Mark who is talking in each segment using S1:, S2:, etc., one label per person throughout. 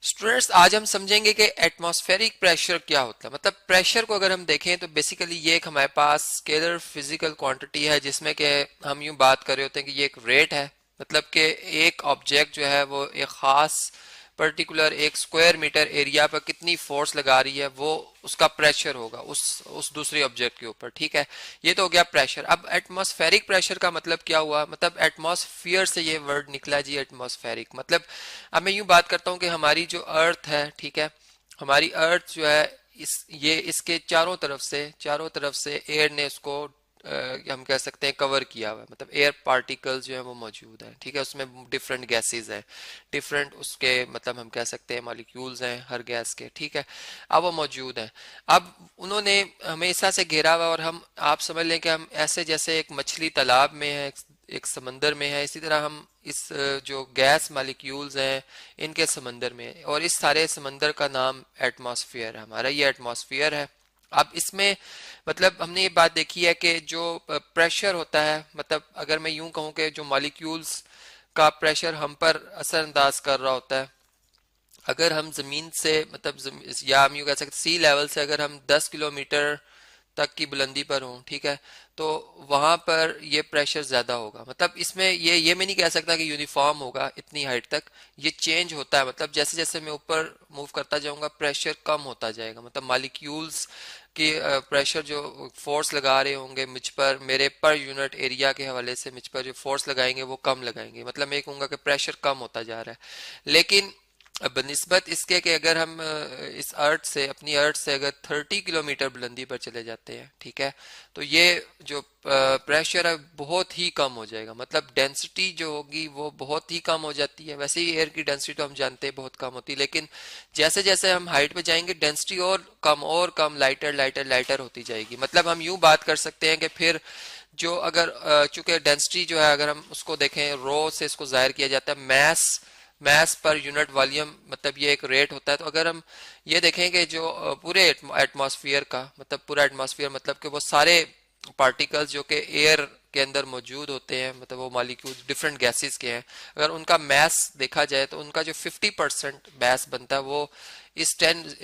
S1: Students, आज हम समझेंगे कि एटमॉस्फेरिक प्रेशर क्या होता है। मतलब प्रेशर को अगर हम देखें तो बेसिकली ये एक हमारे पास स्केलर फिजिकल क्वांटिटी है, जिसमें कि हम यूं बात कर रहे होते हैं कि ये एक रेट है। मतलब कि एक ऑब्जेक्ट जो है वो एक खास पर्टिकुलर एक स्क्वायर मीटर एरिया पर कितनी फोर्स लगा रही है, वो उसका प्रेशर होगा उस दूसरे ऑब्जेक्ट के ऊपर। ठीक है, ये तो हो गया प्रेशर। अब एटमॉस्फेरिक प्रेशर का मतलब क्या हुआ? मतलब एटमॉस्फियर से ये वर्ड निकला जी, एटमॉस्फेरिक। मतलब अब मैं यूं बात करता हूं कि हमारी जो अर्थ है, ठीक है, हमारी अर्थ जो है ये इसके चारों तरफ से एयर ने उसको हम कह सकते हैं कवर किया हुआ है। मतलब एयर पार्टिकल्स जो है वो मौजूद है। ठीक है, उसमें डिफरेंट गैसेस हैं, डिफरेंट उसके मतलब हम कह सकते हैं मॉलिक्यूल्स हैं हर गैस के। ठीक है, अब वो मौजूद हैं। अब उन्होंने हमें इस तरह से घेरा हुआ, और हम आप समझ लें कि हम ऐसे जैसे एक मछली तालाब में है, एक समंदर में है, इसी तरह हम इस जो गैस मॉलिक्यूल्स हैं इनके समंदर में है। और इस सारे समंदर का नाम एटमॉस्फेयर है, हमारा ये एटमॉस्फेयर है। अब इसमें मतलब हमने ये बात देखी है कि जो प्रेशर होता है, मतलब अगर मैं यूं कहूं कि जो मॉलिक्यूल्स का प्रेशर हम पर असरअंदाज कर रहा होता है, अगर हम जमीन से मतलब या हम यूं कह सकते सी लेवल से अगर हम 10 किलोमीटर तक की बुलंदी पर हों, ठीक है, तो वहां पर ये प्रेशर ज्यादा होगा। मतलब इसमें ये मैं नहीं कह सकता कि यूनिफॉर्म होगा इतनी हाइट तक, ये चेंज होता है। मतलब जैसे जैसे मैं ऊपर मूव करता जाऊंगा प्रेशर कम होता जाएगा। मतलब मॉलिक्यूल्स की प्रेशर जो फोर्स लगा रहे होंगे मुझ पर, मेरे पर यूनिट एरिया के हवाले से मुझ पर जो फोर्स लगाएंगे वो कम लगाएंगे। मतलब मैं कहूंगा कि प्रेशर कम होता जा रहा है। लेकिन बनिस्बत इसके कि अगर हम इस अर्थ से, अपनी अर्थ से अगर 30 किलोमीटर बुलंदी पर चले जाते हैं, ठीक है, तो ये जो प्रेशर है बहुत ही कम हो जाएगा। मतलब डेंसिटी जो होगी वो बहुत ही कम हो जाती है। वैसे ही एयर की डेंसिटी तो हम जानते हैं बहुत कम होती है, लेकिन जैसे जैसे हम हाइट पे जाएंगे डेंसिटी और कम, लाइटर लाइटर लाइटर होती जाएगी। मतलब हम यूं बात कर सकते हैं कि फिर जो अगर चूंकि डेंसिटी जो है अगर हम उसको देखें, रो से इसको जाहिर किया जाता है, मैस पर यूनिट वॉल्यूम, मतलब ये एक रेट होता है। तो अगर हम ये देखें कि जो पूरे एटमॉस्फेयर का मतलब पूरा एटमॉस्फेयर मतलब कि वो सारे पार्टिकल्स जो कि एयर के अंदर मौजूद होते हैं, मतलब वो मॉलिक्यूल्स डिफरेंट गैसेस के हैं, अगर उनका मैस देखा जाए तो उनका जो 50% मैस बनता है वो इस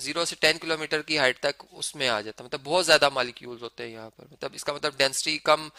S1: 0 से 10 किलोमीटर की हाइट तक उसमें आ जाता है। मतलब बहुत ज्यादा मॉलिक्यूल्स होते हैं यहाँ पर। मतलब इसका मतलब डेंसिटी कम,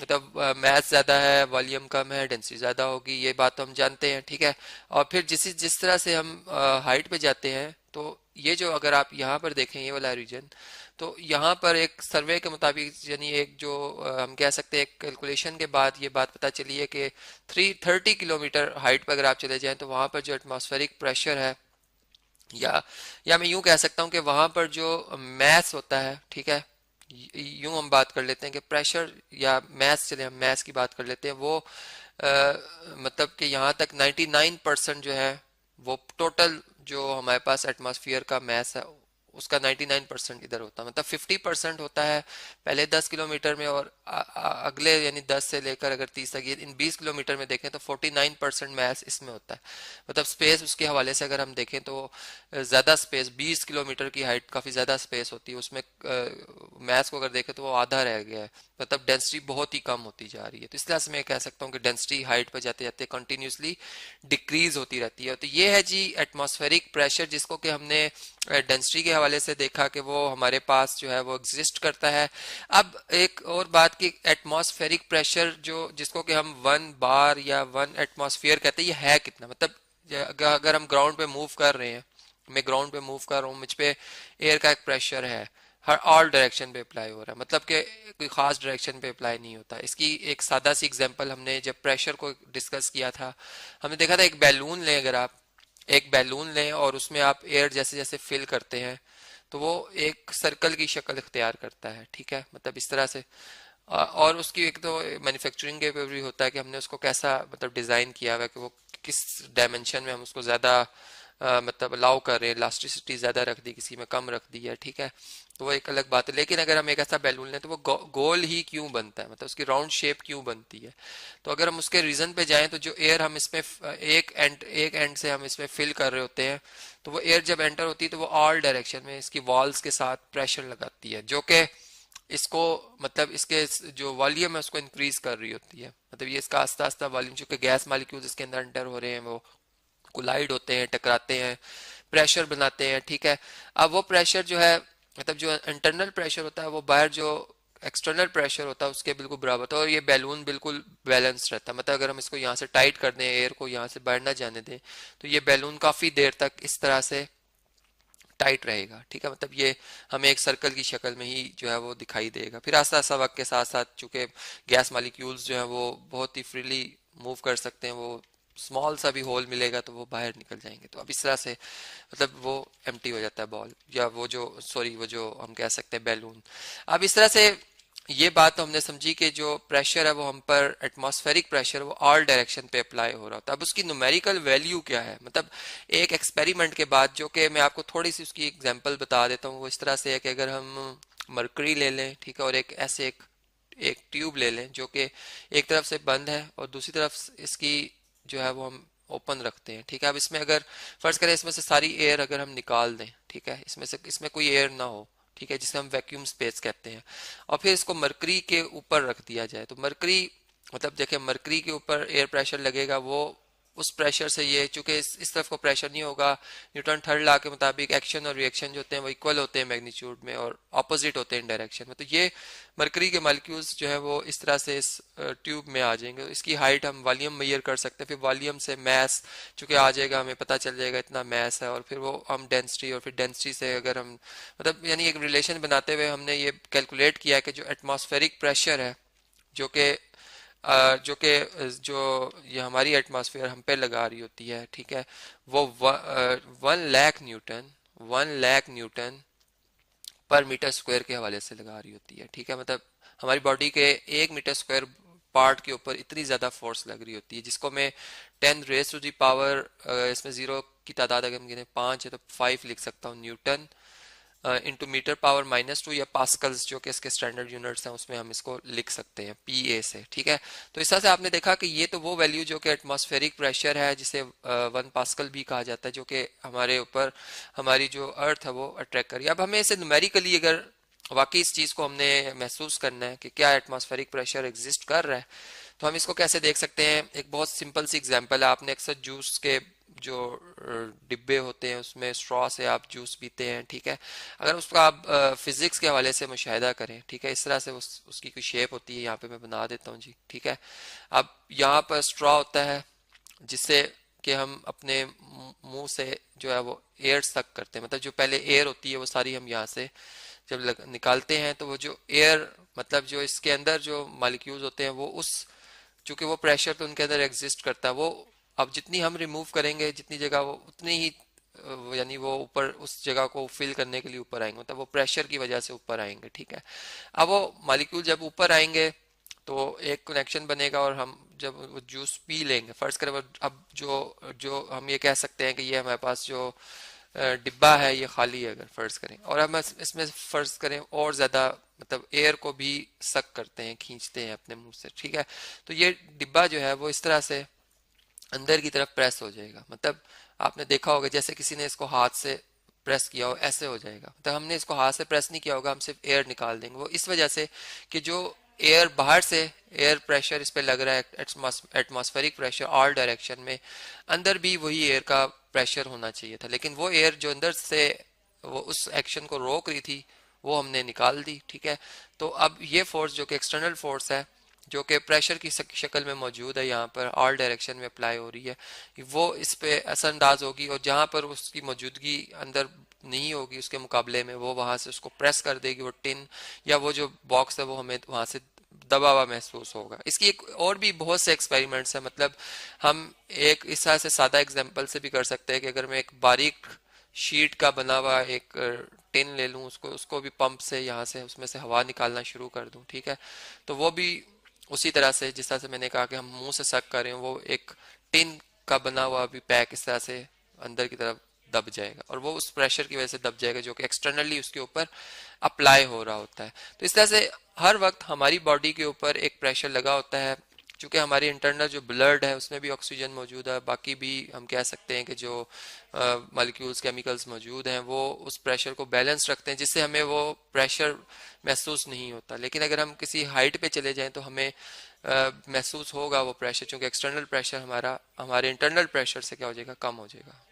S1: मतलब मैस ज्यादा है, वॉल्यूम कम है, डेंसिटी ज्यादा होगी, ये बात तो हम जानते हैं। ठीक है, और फिर जिस तरह से हम हाइट पे जाते हैं, तो ये जो अगर आप यहाँ पर देखें ये वाला रीजन, तो यहाँ पर एक सर्वे के मुताबिक, यानी एक जो हम कह सकते हैं एक कैलकुलेशन के बाद ये बात पता चली है कि 330 किलोमीटर हाइट पर अगर आप चले जाएं तो वहाँ पर जो एटमॉस्फेरिक प्रेशर है, या मैं यूं कह सकता हूं कि वहां पर जो मैस होता है, ठीक है, यूं हम बात कर लेते हैं कि प्रेशर या मैस, चले हम मैस की बात कर लेते हैं, वो मतलब कि यहाँ तक 99% जो है वो टोटल जो हमारे पास एटमॉस्फेयर का मैस है उसका 99% इधर होता है। मतलब 50% होता है पहले 10 किलोमीटर में, और अगले यानी 10 से लेकर अगर 30 तक, ये इन 20 किलोमीटर में देखें तो 49% मैस इसमें होता है। मतलब स्पेस उसके हवाले से अगर हम देखें तो ज़्यादा स्पेस, 20 किलोमीटर की हाइट काफ़ी ज़्यादा स्पेस होती है, उसमें मैस को अगर देखें तो वो आधा रह गया है। मतलब डेंसिटी बहुत ही कम होती जा रही है। तो इस तरह से मैं कह सकता हूँ कि डेंसिटी हाइट पर जाते जाते कंटिन्यूसली डिक्रीज होती रहती है। तो ये है जी एटमॉस्फेरिक प्रेशर, जिसको कि हमने डेंसिटी के हवाले से देखा कि वो हमारे पास जो है वो एग्जिस्ट करता है। अब एक और बात कि एटमॉस्फेरिक प्रेशर जो जिसको कि हम 1 बार या 1 एटमॉस्फेयर कहते हैं, ये है कितना? मतलब अगर हम ग्राउंड पे मूव कर रहे हैं, मैं ग्राउंड पे मूव कर रहा हूँ, मुझ पे एयर का एक प्रेशर है, हर ऑल डायरेक्शन पे अप्लाई हो रहा है। मतलब कि कोई खास डायरेक्शन पे अप्लाई नहीं होता। इसकी एक सादा सी एग्जांपल हमने जब प्रेशर को डिस्कस किया था, हमने देखा था एक बैलून लें, अगर आप एक बैलून लें और उसमें आप एयर जैसे जैसे फिल करते हैं तो वो एक सर्कल की शक्ल इख्तियार करता है। ठीक है, मतलब इस तरह से और उसकी एक तो मैन्युफैक्चरिंग के ऊपर भी होता है कि हमने उसको कैसा मतलब डिज़ाइन किया हुआ है कि वो किस डायमेंशन में हम उसको ज़्यादा मतलब अलाउ कर रहे हैं, इलास्टिसिटी ज़्यादा रख दी, किसी में कम रख दी है। ठीक है, तो वो एक अलग बात है। लेकिन अगर हम एक ऐसा बैलून लें तो वो गोल ही क्यों बनता है, मतलब उसकी राउंड शेप क्यों बनती है? तो अगर हम उसके रीज़न पे जाएं तो जो एयर हम इसमें एक एंड से हम इसमें फिल कर रहे होते हैं, तो वो एयर जब एंटर होती है तो वो ऑल डायरेक्शन में इसकी वॉल्स के साथ प्रेशर लगाती है, जो कि इसको मतलब इसके जो वॉल्यूम है उसको इंक्रीज कर रही होती है। मतलब ये इसका आस्ता आस्ता वॉल्यूम, चूंकि गैस मॉलिक्यूल्स इसके अंदर एंटर हो रहे हैं, वो कोलाइड होते हैं, टकराते हैं, प्रेशर बनाते हैं, ठीक है। अब वो प्रेशर जो है, मतलब जो इंटरनल प्रेशर होता है वो बाहर जो एक्सटर्नल प्रेशर होता है उसके बिल्कुल बराबर होता है, और ये बैलून बिल्कुल बैलेंस रहता है। मतलब अगर हम इसको यहाँ से टाइट कर दें, एयर को यहाँ से बाहर ना जाने दें, तो ये बैलून काफी देर तक इस तरह से टाइट रहेगा, ठीक है। मतलब ये हमें एक सर्कल की शक्ल में ही जो है वो दिखाई देगा। फिर आस्ता आस्ता वक्त के साथ साथ चूंकि गैस मालिक्यूल्स जो है वो बहुत ही फ्रीली मूव कर सकते हैं, वो स्मॉल सा भी होल मिलेगा तो वो बाहर निकल जाएंगे। तो अब इस तरह से मतलब वो एम्प्टी हो जाता है बॉल, या वो जो सॉरी वो जो हम कह सकते हैं बैलून। अब इस तरह से ये बात तो हमने समझी कि जो प्रेशर है वो हम पर एटमॉस्फेरिक प्रेशर वो ऑल डायरेक्शन पे अप्लाई हो रहा होता है। अब उसकी न्यूमेरिकल वैल्यू क्या है, मतलब एक एक्सपेरिमेंट के बाद, जो कि मैं आपको थोड़ी सी उसकी एग्जांपल बता देता हूँ, वो इस तरह से है कि अगर हम मरकरी ले लें, ठीक है, और एक ऐसे एक ट्यूब ले लें जो कि एक तरफ से बंद है और दूसरी तरफ इसकी जो है वो हम ओपन रखते हैं, ठीक है। अब इसमें अगर फर्ज करें इसमें से सारी एयर अगर हम निकाल दें, ठीक है, इसमें कोई एयर ना हो, ठीक है, जिसे हम वैक्यूम स्पेस कहते हैं, और फिर इसको मरकरी के ऊपर रख दिया जाए, तो मरकरी मतलब देखिए मरकरी के ऊपर एयर प्रेशर लगेगा, वो उस प्रेशर से ये चूंकि इस तरफ को प्रेशर नहीं होगा, न्यूटन थर्ड लॉ के मुताबिक एक्शन और रिएक्शन जो होते हैं वो इक्वल होते हैं मैग्नीट्यूड में और ऑपोजिट होते हैं डायरेक्शन में। तो ये मरकरी के मॉलिक्यूल्स जो है वो इस तरह से इस ट्यूब में आ जाएंगे। इसकी हाइट हम वॉल्यूम मेजर कर सकते हैं, फिर वॉल्यूम से मैस चूंकि आ जाएगा, हमें पता चल जाएगा इतना मैस है, और फिर वो हम डेंसिटी, और फिर डेंसिटी से अगर हम मतलब यानी एक रिलेशन बनाते हुए हमने ये कैलकुलेट किया कि जो एटमॉस्फेरिक प्रेशर है, जो कि जो ये हमारी एटमॉस्फेयर हम पे लगा रही होती है, ठीक है, वो 1 लाख न्यूटन 1 लाख न्यूटन पर मीटर स्क्वायर के हवाले से लगा रही होती है, ठीक है। मतलब हमारी बॉडी के 1 मीटर स्क्वायर पार्ट के ऊपर इतनी ज्यादा फोर्स लग रही होती है, जिसको मैं 10 रेज टू दी पावर, इसमें जीरो की तादाद अगर हम गिने 5 है तो 5 लिख सकता हूँ न्यूटन इंटू मीटर पावर -2, या पास्कल्स जो कि इसके स्टैंडर्ड यूनिट्स हैं उसमें हम इसको लिख सकते हैं पीए से, ठीक है। तो इस तरह से आपने देखा कि ये तो वो वैल्यू जो कि एटमॉस्फेरिक प्रेशर है, जिसे 1 पास्कल भी कहा जाता है, जो कि हमारे ऊपर हमारी जो अर्थ है वो अट्रैक्ट करी। अब हमें इसे न्यूमेरिकली अगर वाकई इस चीज को हमने महसूस करना है कि क्या एटमॉस्फेरिक प्रेशर एग्जिस्ट कर रहा है, तो हम इसको कैसे देख सकते हैं। एक बहुत सिंपल सी एग्जांपल है, आपने अक्सर जूस के जो डिब्बे होते हैं उसमें स्ट्रॉ से आप जूस पीते हैं, ठीक है। अगर उसका आप फिजिक्स के हवाले से मुशाहिदा करें, ठीक है, इस तरह से उसकी कोई शेप होती है, यहाँ पे मैं बना देता हूँ जी, ठीक है। अब यहाँ पर स्ट्रॉ होता है जिससे कि हम अपने मुंह से जो है वो एयर सक करते हैं, मतलब जो पहले एयर होती है वो सारी हम यहाँ से जब निकालते हैं, तो वो जो एयर मतलब जो इसके अंदर जो मॉलिक्यूल्स होते हैं वो उस चूंकि वो प्रेशर तो उनके अंदर एग्जिस्ट करता है, वो अब जितनी हम रिमूव करेंगे जितनी जगह, वो उतनी ही यानी वो ऊपर उस जगह को फिल करने के लिए ऊपर आएंगे, मतलब वो प्रेशर की वजह से ऊपर आएंगे, ठीक है। अब वो मॉलिक्यूल जब ऊपर आएंगे तो एक कनेक्शन बनेगा, और हम जब वो जूस पी लेंगे, फर्ज करें अब जो जो हम ये कह सकते हैं कि ये हमारे पास जो डिब्बा है ये खाली है अगर फर्ज करें, और हम इसमें फर्ज करें और ज्यादा मतलब एयर को भी सक करते हैं, खींचते हैं अपने मुंह से, ठीक है। तो ये डिब्बा जो है वो इस तरह से अंदर की तरफ प्रेस हो जाएगा, मतलब आपने देखा होगा जैसे किसी ने इसको हाथ से प्रेस किया हो ऐसे हो जाएगा, मतलब हमने इसको हाथ से प्रेस नहीं किया होगा, हम सिर्फ एयर निकाल देंगे। वो इस वजह से कि जो एयर बाहर से एयर प्रेशर इस पे लग रहा है, एटमॉस्फेरिक प्रेशर ऑल डायरेक्शन में, अंदर भी वही एयर का प्रेशर होना चाहिए था, लेकिन वो एयर जो अंदर से वो उस एक्शन को रोक रही थी वो हमने निकाल दी, ठीक है। तो अब ये फोर्स जो कि एक्सटर्नल फोर्स है, जो कि प्रेशर की शक्ल में मौजूद है, यहाँ पर ऑल डायरेक्शन में अप्लाई हो रही है, वो इस पे असरअंदाज होगी, और जहाँ पर उसकी मौजूदगी अंदर नहीं होगी उसके मुकाबले में वो वहां से उसको प्रेस कर देगी, वो टिन या वो जो बॉक्स है वो हमें वहां से दबा हुआ महसूस होगा। इसकी एक और भी बहुत से एक्सपेरिमेंट्स हैं, मतलब हम एक इस तरह से सादा एग्जांपल से भी कर सकते हैं कि अगर मैं एक बारीक शीट का बना हुआ एक टिन ले लूं, उसको उसको भी पंप से यहाँ से उसमें से हवा निकालना शुरू कर दूं, ठीक है, तो वो भी उसी तरह से जिस तरह से मैंने कहा कि हम मुंह से सक कर रहे हैं, वो एक टिन का बना हुआ भी पैक इस तरह से अंदर की तरफ दब जाएगा, और वो उस प्रेशर की वजह से दब जाएगा जो कि एक्सटर्नली उसके ऊपर अप्लाई हो रहा होता है। तो इस तरह से हर वक्त हमारी बॉडी के ऊपर एक प्रेशर लगा होता है, चूंकि हमारी इंटरनल जो ब्लड है उसमें भी ऑक्सीजन मौजूद है, बाकी भी हम कह सकते हैं कि जो मॉलिक्यूल्स केमिकल्स मौजूद हैं वो उस प्रेशर को बैलेंस रखते हैं, जिससे हमें वो प्रेशर महसूस नहीं होता। लेकिन अगर हम किसी हाइट पे चले जाएं तो हमें महसूस होगा वो प्रेशर, चूंकि एक्सटर्नल प्रेशर हमारा हमारे इंटरनल प्रेशर से क्या हो जाएगा, कम हो जाएगा।